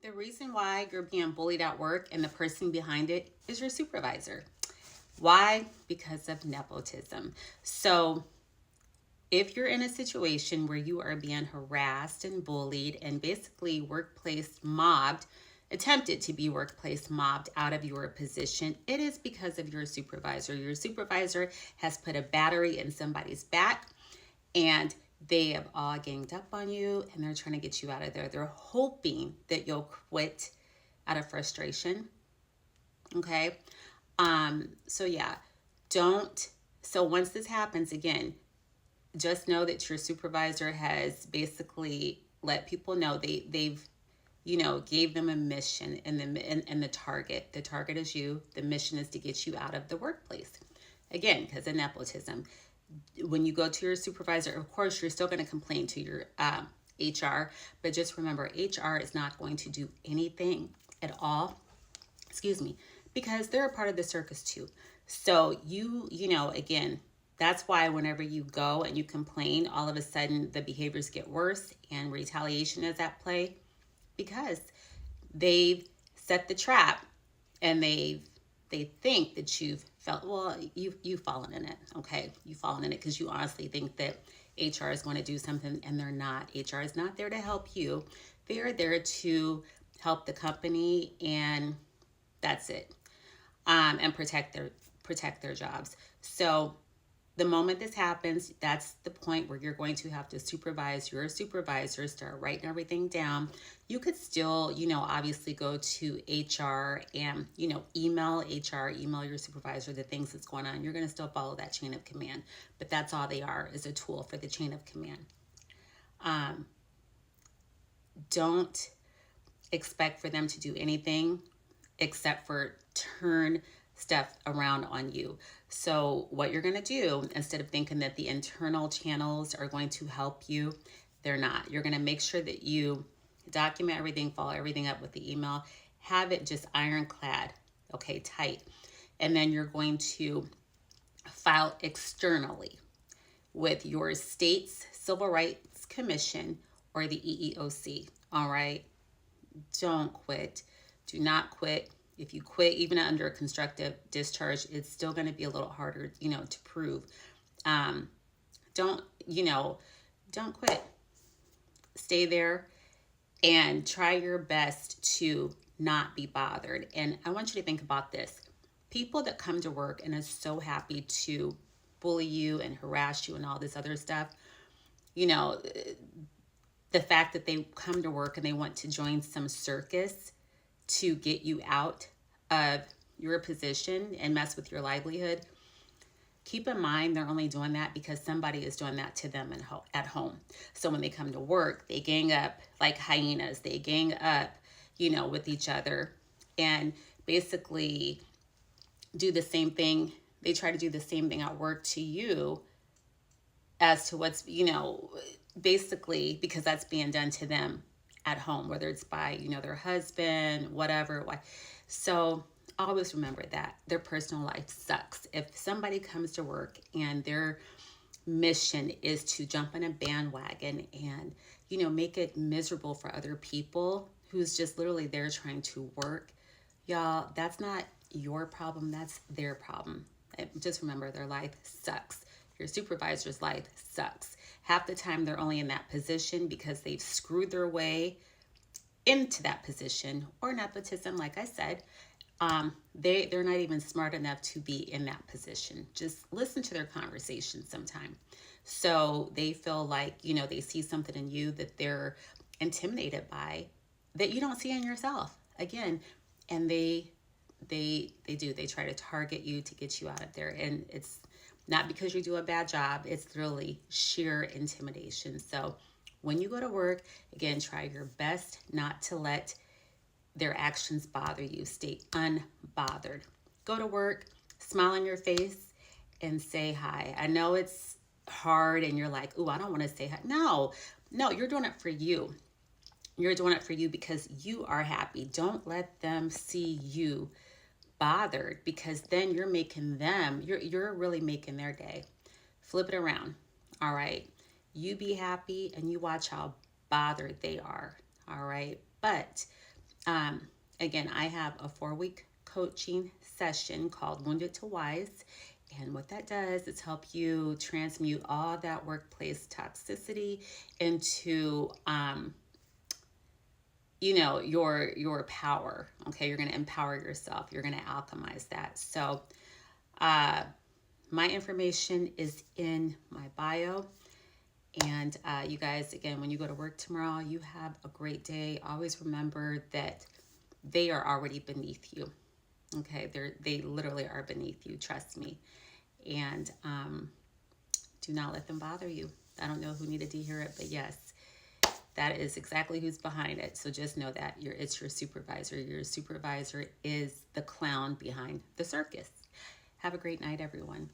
The reason why you're being bullied at work and the person behind it is your supervisor. Why? Because of nepotism. So, if you're in a situation where you are being harassed and bullied and basically workplace mobbed, attempted to be workplace mobbed out of your position, it is because of your supervisor. Your supervisor has put a battery in somebody's back and they have all ganged up on you and they're trying to get you out of there. They're hoping that you'll quit out of frustration. Okay. So yeah, don't. So once this happens again, just know that your supervisor has basically let people know they've gave them a mission and the target is you. The mission is to get you out of the workplace, again because of nepotism. When you go to your supervisor, of course you're still going to complain to your HR, but just remember, HR is not going to do anything at all, excuse me, because they're a part of the circus too. So again, that's why whenever you go and you complain, all of a sudden the behaviors get worse and retaliation is at play because they've set the trap and they think that you've fallen in it. Okay, you've fallen in it because you honestly think that HR is going to do something and they're not. HR is not there to help you. They're there to help the company, and that's it. And protect their jobs. So the moment this happens, that's the point where you're going to have to supervise your supervisor, start writing everything down. You could still, obviously go to HR and, email HR, email your supervisor the things that's going on. You're going to still follow that chain of command, but that's all they are, is a tool for the chain of command. Don't expect for them to do anything except for turn stuff around on you. So what you're going to do, instead of thinking that the internal channels are going to help you, they're not. You're going to make sure that you document everything, follow everything up with the email, have it just ironclad, okay, tight. And then you're going to file externally with your state's Civil Rights Commission or the EEOC, all right? Don't quit. Do not quit. If you quit, even under a constructive discharge, it's still going to be a little harder, to prove. Don't quit. Stay there and try your best to not be bothered. And I want you to think about this. People that come to work and are so happy to bully you and harass you and all this other stuff, the fact that they come to work and they want to join some circus to get you out of your position and mess with your livelihood, keep in mind they're only doing that because somebody is doing that to them at home. So when they come to work, they gang up like hyenas. They gang up, with each other and basically do the same thing. They try to do the same thing at work to you as to what's, basically because that's being done to them at home, whether it's by, their husband, whatever. So always remember that their personal life sucks. If somebody comes to work and their mission is to jump on a bandwagon and, make it miserable for other people who's just literally there trying to work, y'all, that's not your problem. That's their problem. Just remember, their life sucks. Your supervisor's life sucks. Half the time they're only in that position because they've screwed their way into that position, or nepotism, like I said. They're not even smart enough to be in that position. Just listen to their conversation sometime. So they feel like, they see something in you that they're intimidated by that you don't see in yourself. Again, and they try to target you to get you out of there. And it's not because you do a bad job. It's really sheer intimidation. So when you go to work, again, try your best not to let their actions bother you. Stay unbothered. Go to work, smile on your face, and say hi. I know it's hard and you're like, ooh, I don't want to say hi. No, you're doing it for you. You're doing it for you because you are happy. Don't let them see you bothered, because then you're making them, you're really making their day. Flip it around. All right. You be happy and you watch how bothered they are. All right. But Again, I have a 4-week coaching session called Wounded to Wise. And what that does is help you transmute all that workplace toxicity into, your power. Okay, you're going to empower yourself. You're going to alchemize that. So, my information is in my bio. And you guys, again, when you go to work tomorrow, you have a great day. Always remember that they are already beneath you. Okay, they literally are beneath you. Trust me. And do not let them bother you. I don't know who needed to hear it, but yes, that is exactly who's behind it. So just know that it's your supervisor. Your supervisor is the clown behind the circus. Have a great night, everyone.